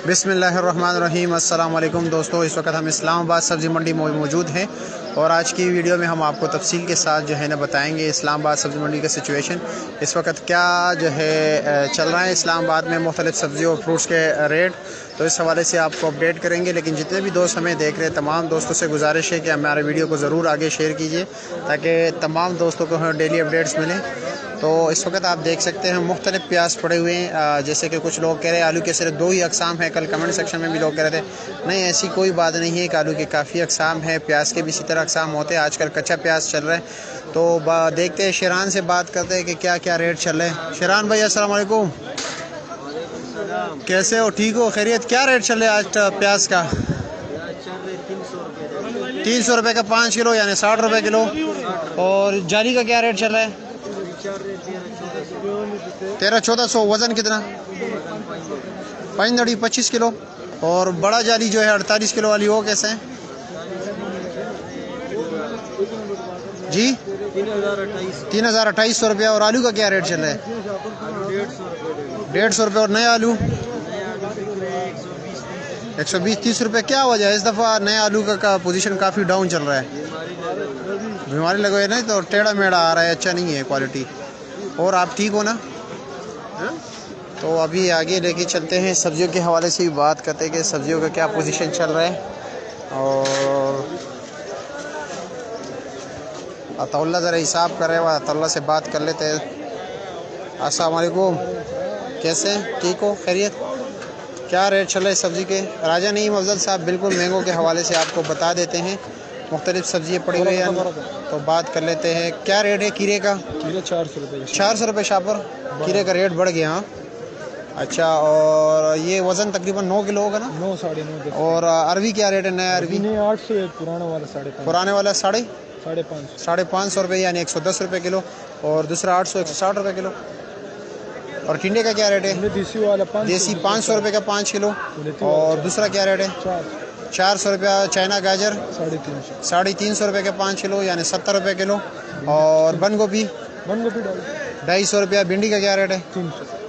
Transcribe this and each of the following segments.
बिस्मिल्लाहिर्रहमानिर्रहीम। अस्सलाम वालेकुम दोस्तों, इस वक्त हम इस्लामाबाद सब्ज़ी मंडी में मौजूद हैं और आज की वीडियो में हम आपको तफसील के साथ जो है ना बताएंगे इस्लामाबाद सब्ज़ी मंडी का सिचुएशन, इस वक्त क्या जो है चल रहा है इस्लामाबाद में मुख्तलिफ़ सब्ज़ी और फ्रूट्स के रेट। तो इस हवाले से आपको अपडेट करेंगे। लेकिन जितने भी दोस्त हमें देख रहे हैं तमाम दोस्तों से गुजारिश है कि हमारे वीडियो को ज़रूर आगे शेयर कीजिए ताकि तमाम दोस्तों को डेली अपडेट्स मिलें। तो इस वक्त आप देख सकते हैं मुख्तलिफ प्याज पड़े हुए हैं, जैसे कि कुछ लोग कह रहे हैं आलू के सिर्फ 2 ही अकसाम है। कल कमेंट सेक्शन में भी लोग कह रहे थे नहीं, ऐसी कोई बात नहीं है कि आलू के काफ़ी अकसाम है, प्याज के भी इसी तरह अकसाम होते हैं। आजकल कच्चा प्याज चल रहा है। तो देखते हैं, शेरान से बात करते हैं कि क्या क्या रेट चल रहे हैं। शेरान भाई अस्सलाम वालेकुम, कैसे हो? ठीक हो? खैरियत? क्या रेट चल रहा है आज प्याज का? 300 रुपये का 5 किलो यानी 60 रुपये किलो। और जाली का क्या रेट चल रहा है? 1300-1400। वज़न कितना? 25 किलो। और बड़ा जाली जो है 48 किलो वाली, वो कैसे है जी? 3,028 रुपया। और आलू का क्या रेट चल रहा है? 150 रुपये। और नए आलू 120-30 रुपये। क्या वजह है इस दफ़ा नए आलू का पोजीशन काफ़ी डाउन चल रहा है? बीमारी लगे नहीं तो टेढ़ा मेढ़ा आ रहा है, अच्छा नहीं है क्वालिटी। और आप ठीक हो ना? तो अभी आगे लेके चलते हैं, सब्जियों के हवाले से भी बात करते हैं कि सब्जियों का क्या पोजीशन चल रहा है। और अतौल्ला ज़रा हिसाब कर रहे हैं, अतौल्ला से बात कर लेते हैं। अस्सलाम वालेकुम, कैसे हैं? ठीक हो? खैरियत? क्या रेट चल रहे सब्ज़ी के? राजा नईम अफजल साहब बिल्कुल मैंगो के हवाले से आपको बता देते हैं। मुख्तलिफ सब्ज़ियाँ पड़ी हुई हैं, तो बात कर लेते हैं। क्या रेट है कीरे का? कीरे 400 रुपये। 400 रुपये शापर। कीरे का रेट बढ़ गया। हाँ अच्छा। और ये वज़न तकरीबन 9 किलो होगा ना? 9 साढ़े 9। और अरवी क्या रेट है? नया अरवी 800 है, पुराना वाला 550। पुराने वाला 550 550 रुपये यानी 110 रुपये किलो। और दूसरा 800 160 रुपये किलो। और टिंडे का क्या रेट है? देसी वाला 500। देसी 500 रुपये का 5 किलो। और दूसरा क्या रेट है? 400 रुपया। चाइना गाजर 350 रुपये के 5 किलो यानी 70 रुपये किलो। और बंद गोभी 250 रुपया। भिंडी का क्या रेट है?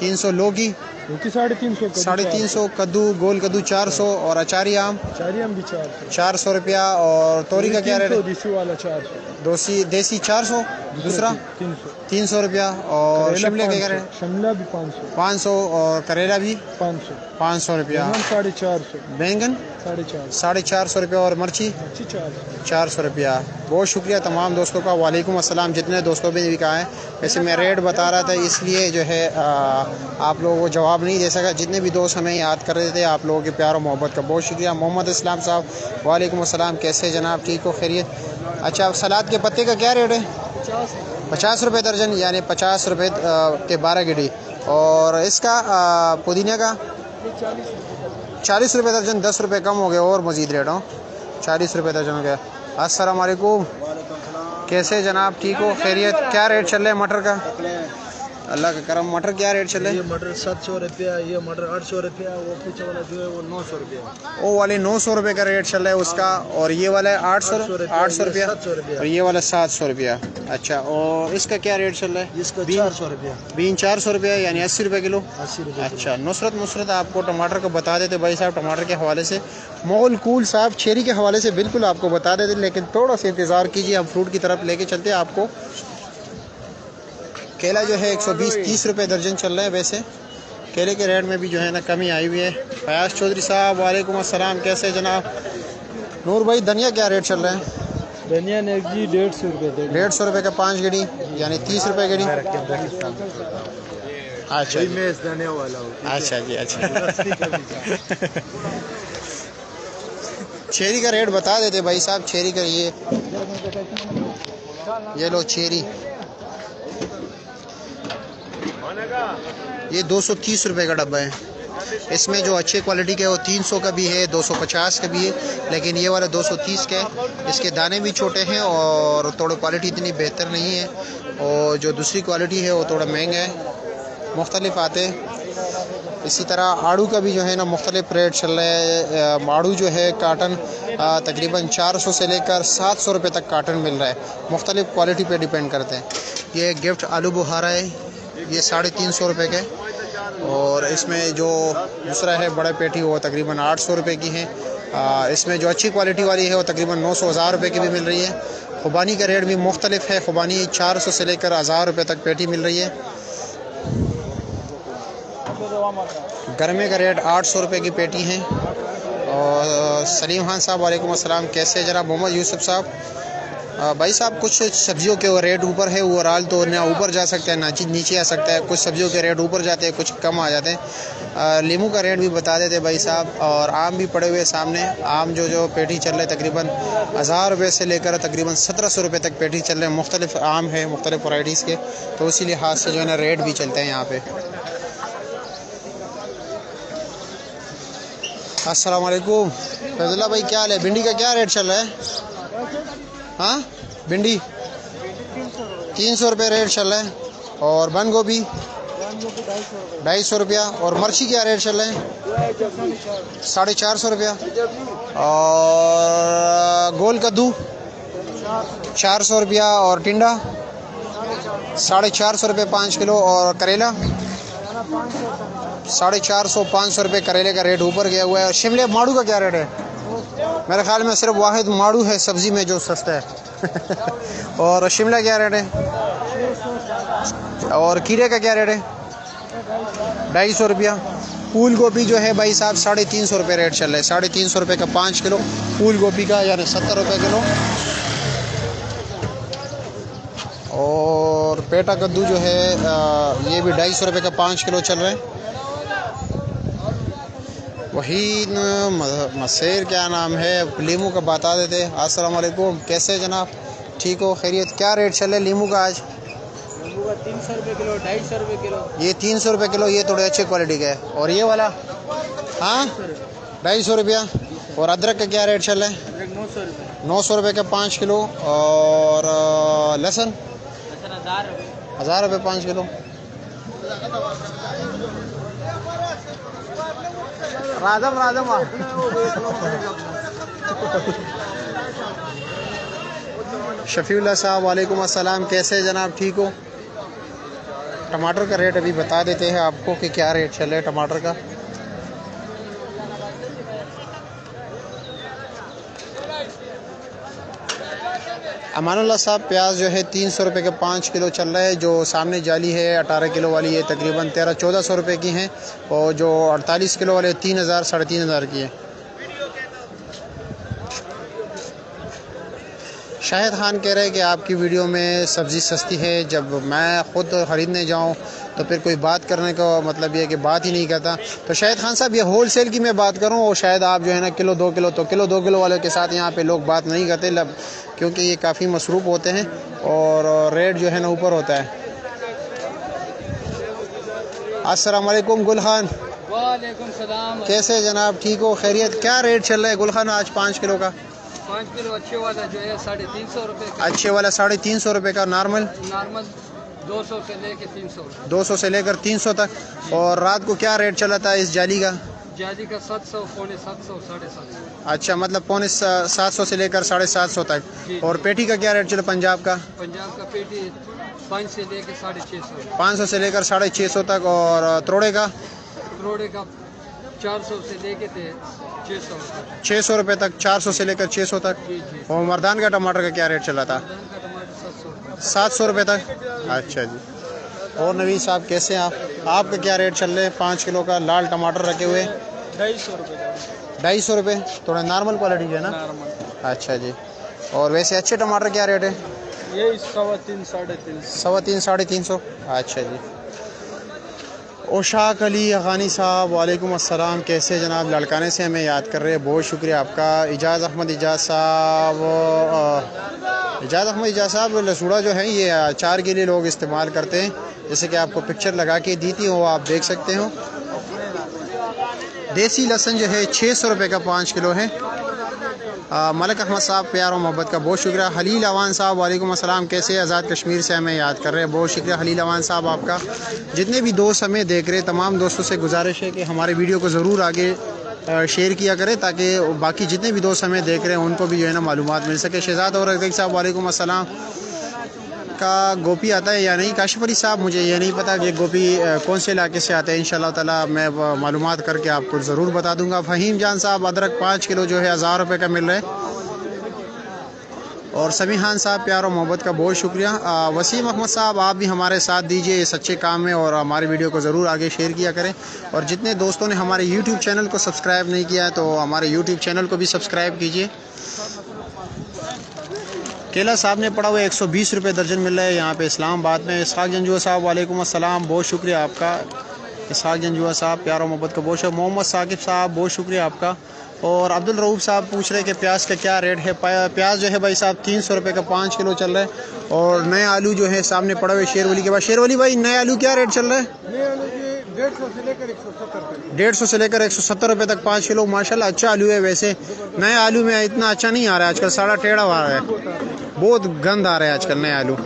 300। लौकी 350। कद्दू गोल कद्दू 400। और अचारी आम भी 400 रुपया। और तोरी का क्या रेट है? देसी वाला 400। देसी 400। दूसरा 300 रुपया। और शिमले का क्या रेट? शिमला भी 500। और करेला भी 500 रुपया। 450। बैंगन 450 रुपया। और मिर्ची 400 रुपया। बहुत शुक्रिया तमाम दोस्तों का। वालेकुम अस्सलाम। जितने दोस्तों ने भी कहा है, वैसे मैं रेट बता रहा था इसलिए जो है आप लोगों को जवाब नहीं दे सका। जितने भी दोस्त हमें याद कर रहे थे, आप लोगों के प्यार और मोहब्बत का बहुत शुक्रिया। मोहम्मद इस्लाम साहब वालेकुम अस्सलाम, कैसे जनाब? ठीक हो? खैरियत? अच्छा, सलाद के पत्ते का क्या रेट है? 50 रुपये दर्जन यानी 50 रुपये के 12 गिडी। और इसका पुदीना का 40 रुपये दर्जन, 10 रुपये कम हो गए और मज़ीद रेट हो 40 रुपये दर्जन हो गया। अस्सलाम वालेकुम, कैसे जनाब? ठीक हो? खैरियत? क्या रेट चल रहा है मटर का? अल्लाह का करम। मटर क्या रेट चल रहा है? ये मटर 700 रुपया, ये मटर 800 रुपया, वो पीछे वाला जो है वो 900 रुपया। वो वाले 900 रुपये का रेट चल रहा है उसका। और ये वाला 800 रुपया। और ये वाला 700 रुपया। अच्छा, और इसका क्या रेट चल रहा है? इसका 400 रुपया। बीन 400 रुपया यानी 80 रुपये किलो। 80 रुपये। अच्छा, नुसरत आपको टमाटर को बता देते भाई साहब, टमाटर के हवाले से मोल कूल साहब चेरी के हवाले से बिल्कुल आपको बता देते, लेकिन थोड़ा सा इंतज़ार कीजिए, हम फ्रूट की तरफ लेके चलते हैं आपको। केला जो है 120-30 रुपये दर्जन चल रहा है। वैसे केले के रेट में भी जो है ना कमी आई हुई है। फयाज चौधरी साहब वालेकुम अस्सलाम, कैसे जनाब? नूर भाई धनिया क्या रेट चल रहा है? धनिया ने जी 150 रुपये। 150 रुपये का 5 गिडी यानी 30 रुपये गिडी। अच्छा जी, अच्छा। चेरी का रेट बता देते भाई साहब। चेरी का ये लो चेरी, ये 230 रुपये का डब्बा है। इसमें जो अच्छे क्वालिटी के वो 300 का भी है, 250 का भी है, लेकिन ये वाला 230 का है। इसके दाने भी छोटे हैं और थोड़ा क्वालिटी इतनी बेहतर नहीं है। और जो दूसरी क्वालिटी है वो थोड़ा महंगा है, मुख्तलिफ आते हैं। इसी तरह आड़ू का भी जो है ना मुख्तलिफ रेट चल रहा है। आड़ू जो है काटन तकरीबन 400 से लेकर 700 रुपये तक काटन मिल रहा है, मुख्तलिफ क्वालिटी पे डिपेंड करते हैं। ये गिफ्ट आलू बुखारा है, ये 350 रुपये के। और इसमें जो दूसरा है बड़ा पेटी वो तकरीबन 800 रुपये की है। इसमें जो अच्छी क्वालिटी वाली है वो तकरीबन 900-1000 रुपये की भी मिल रही है। खुबानी का रेट भी मुख्तलिफ है, खुबानी 400 से लेकर 1000 रुपये तक पेटी मिल रही है। गर्मे का रेट 800 रुपये की पेटी है। और सलीम खान साहब वालेकुम अस्सलाम, कैसे हैं जनाब? मोहम्मद यूसुफ साहब, भाई साहब कुछ सब्जियों के रेट ऊपर है, ओवरऑल तो ना ऊपर जा सकता है ना नीचे आ सकता है। कुछ सब्जियों के रेट ऊपर जाते हैं, कुछ कम आ जाते हैं। लीमू का रेट भी बता देते भाई साहब। और आम भी पड़े हुए सामने। आम जो पेटी चल रहे हैं तकरीबन 1000 रुपये से लेकर तकरीबन 1700 रुपये तक पेटी चल रहे हैं। मुख्तलिफ आम है, मुख्तलिफ वैराइटीज़ के, तो उसी लिहाज से जो है ना रेट भी चलते हैं यहाँ पे। अस्सलाम वालेकुम फैजुल्ला भाई, क्या हाल है? भिंडी का क्या रेट चल रहा है? हाँ, भिंडी 300 रुपये रेट चल रहा है। और बंद गोभी 250 रुपया। और मिर्ची क्या रेट चल रहा है? 450 रुपया। और गोल कद्दू 400 रुपया। और टिंडा 450 रुपये 5 किलो। और करेला 450-500 रुपये करेले का रेट ऊपर गया हुआ है। और शिमले माड़ू का क्या रेट है? मेरे ख्याल में सिर्फ वाहिद माड़ू है सब्ज़ी में जो सस्ता है। और शिमला क्या रेट है? और खीरे का क्या रेट है? 250 रुपया। फूल गोभी जो है भाई साहब 350 रुपये रेट चल रहा है। 350 रुपये का 5 किलो फूल गोभी का, यानी 70 रुपये किलो। और पेटा कद्दू जो है ये भी 250 रुपये का 5 किलो चल रहा है। वही मसेर क्या नाम है, लीमू का बता देते। अस्सलाम वालेकुम, कैसे जनाब? ठीक हो, खैरियत? क्या रेट चले लीमू का आज? नींबू का 300 रुपये किलो, 250 रुपये किलो। ये 300 रुपये किलो, ये थोड़े अच्छे क्वालिटी का है। और ये वाला? हाँ, 250 रुपया। और अदरक का क्या रेट चल रहा है? 900 रुपये। 900 रुपये का 5 किलो। और लहसुन 1000 रुपये 5 किलो। राजम शफीउल्लाह साहब वालेकुम अस्सलाम, कैसे जनाब? ठीक हो? टमाटर का रेट अभी बता देते हैं आपको कि क्या रेट चल रहा है टमाटर का। अमानुल्लाह साहब, प्याज जो है 300 रुपये के 5 किलो चल रहा है। जो सामने जाली है 18 किलो वाली, ये तकरीबन 1300-1400 रुपये की हैं। और जो 48 किलो वाले 3000-3500 की है। शाहिद खान कह रहे हैं कि आपकी वीडियो में सब्ज़ी सस्ती है। जब मैं ख़ुद ख़रीदने जाऊं तो फिर कोई बात करने का मतलब ये है कि बात ही नहीं करता। तो शाहिद खान साहब, ये होल सेल की मैं बात करूं और शायद आप जो है ना किलो 2 किलो, तो किलो 2 किलो वालों के साथ यहाँ पे लोग बात नहीं करते, क्योंकि ये काफ़ी मसरूफ़ होते हैं और रेट जो है ना ऊपर होता है। अस्सलाम वालेकुम गुल खान। वालेकुम सलाम। कैसे जनाब? ठीक हो, खैरियत? क्या रेट चल रहा है गुल खान आज 5 किलो का? 5 किलो अच्छे वाला जो है 350 रुपये का। अच्छे वाला 350 रुपये का। नॉर्मल 200 से लेकर 300। 200 से लेकर 300 तक। और रात को क्या रेट चला था इस जाली का? जाली का 700, पौने 700, 750। अच्छा, मतलब पौने 700 से लेकर 750 तक। और पेटी का क्या रेट चला पंजाब का? पंजाब का पेटी 5 से लेकर 650। 500 से लेकर 650 तक। और तोड़े का? करोड़े का 400 से लेकर 600 तक। 600 रुपये तक। 400 से लेकर 600 तक। जी जी। और मर्दान का टमाटर का क्या रेट चला था? का टमाटर 700। 700 रुपये तक। अच्छा जी। और नवीद साहब, कैसे हैं आप? आपका क्या रेट चल रहे हैं 5 किलो का लाल टमाटर रखे हुए? 250 रुपये का। 250 रुपये। थोड़ा नॉर्मल क्वालिटी है ना? नॉर्मल। अच्छा जी। और वैसे अच्छे टमाटर क्या रेट है? ये 350, 350। 350-350। अच्छा जी। ओशाक अली अगानी साहब वालेकुम अस्सलाम, कैसे जनाब? लड़काने से हमें याद कर रहे हैं, बहुत शुक्रिया आपका। इजाज़ अहमद इजाज़ साहब लसूड़ा जो है ये अचार के लिए लोग इस्तेमाल करते हैं, जैसे कि आपको पिक्चर लगा के दी थी वो आप देख सकते हो। देसी लहसुन जो है 600 रुपये का 5 किलो है। मलिक अहमद साहब, प्यार और मोहब्बत का बहुत शुक्रिया। हलील अवान साहब वालेकुम अस्सलाम, कैसे? आज़ाद कश्मीर से हमें याद कर रहे हैं, बहुत शुक्रिया हलील अवान साहब आपका। जितने भी दोस्त हमें देख रहे हैं, तमाम दोस्तों से गुजारिश है कि हमारे वीडियो को ज़रूर आगे शेयर किया करें, ताकि बाकी जितने भी दोस्त हमें देख रहे हैं उनको भी जो है ना मालूमात मिल सके। शहजाद और रज़ीक साहब वालेकुम अस्सलाम। का गोभी आता है या नहीं काशिफ अली साहब, मुझे ये नहीं पता कि गोभी कौन से इलाके से आता है। इंशाल्लाह ताला मैं मालूमात करके आपको ज़रूर बता दूंगा। फ़हीम जान साहब अदरक 5 किलो जो है 1000 रुपये का मिल रहा है। और समी खान साहब प्यार और मोहब्बत का बहुत शुक्रिया। वसीम अहमद साहब आप भी हमारे साथ दीजिए इस अच्छे काम में और हमारी वीडियो को ज़रूर आगे शेयर किया करें। और जितने दोस्तों ने हमारे यूट्यूब चैनल को सब्सक्राइब नहीं किया है तो हमारे यूट्यूब चैनल को भी सब्सक्राइब कीजिए। केला साहब ने पड़ा हुआ 120 रुपये दर्जन मिल रहा है यहाँ पे इस्लामाबाद में। इसहाक जंजुआ साहब वालेकुम अस्सलाम, बहुत शुक्रिया आपका। इसहाक जंजुआ साहब प्यार और मोहब्बत का बहुत शुक्रिया। मोहम्मद साकिब साहब बहुत शुक्रिया आपका। और अब्दुल रऊफ साहब पूछ रहे कि प्याज का क्या रेट है। प्याज जो है भाई साहब 300 रुपये का 5 किलो चल रहा है। और नए आलू जो है सामने पड़ा हुए शेरवली के बाद। शेरवली भाई नए आलू क्या रेट चल रहा है? 150 से लेकर 170 150 से लेकर 170 रुपये तक 5 किलो। माशाल्लाह अच्छा आलू है। वैसे नए आलू में इतना अच्छा नहीं आ रहा है आजकल, साड़ा टेढ़ा आ रहा है, बहुत गंद आ रहा है आजकल नए आलू।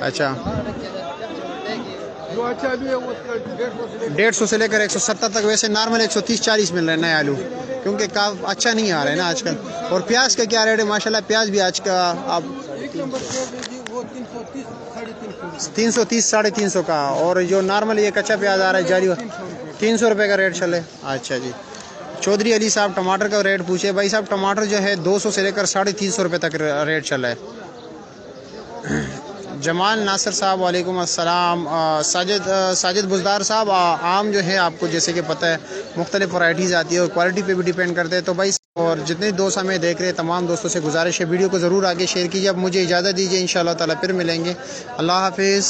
अच्छा जो अच्छा आलू है वो 150 से लेकर 170 तक। वैसे नॉर्मल 130-40 मिल रहे हैं नए आलू, क्योंकि अच्छा नहीं आ रहा है ना आजकल। और प्याज का क्या रेट है? माशाल्लाह प्याज भी आज का आप 330-350 का। और जो नॉर्मल ये कच्चा प्याज आ रहा है जाली 300 रुपये का रेट चले। अच्छा जी। चौधरी अली साहब टमाटर का रेट पूछे। भाई साहब टमाटर जो है 200 से लेकर 350 रुपये तक रेट चला है। जमाल नासिर साहब वालेकुम अस्सलाम। साजिद बुजदार साहब आम जो है आपको जैसे कि पता है मुख्तलिफ वैराइटीज़ आती है और क्वालिटी पे भी डिपेंड करते हैं। तो भाई और जितने दोस्त हमें देख रहे हैं तमाम दोस्तों से गुजारिश है वीडियो को ज़रूर आगे शेयर कीजिए। अब मुझे इजाज़त दीजिए, इंशाअल्लाह ताला फिर मिलेंगे। अल्लाह हाफिज़।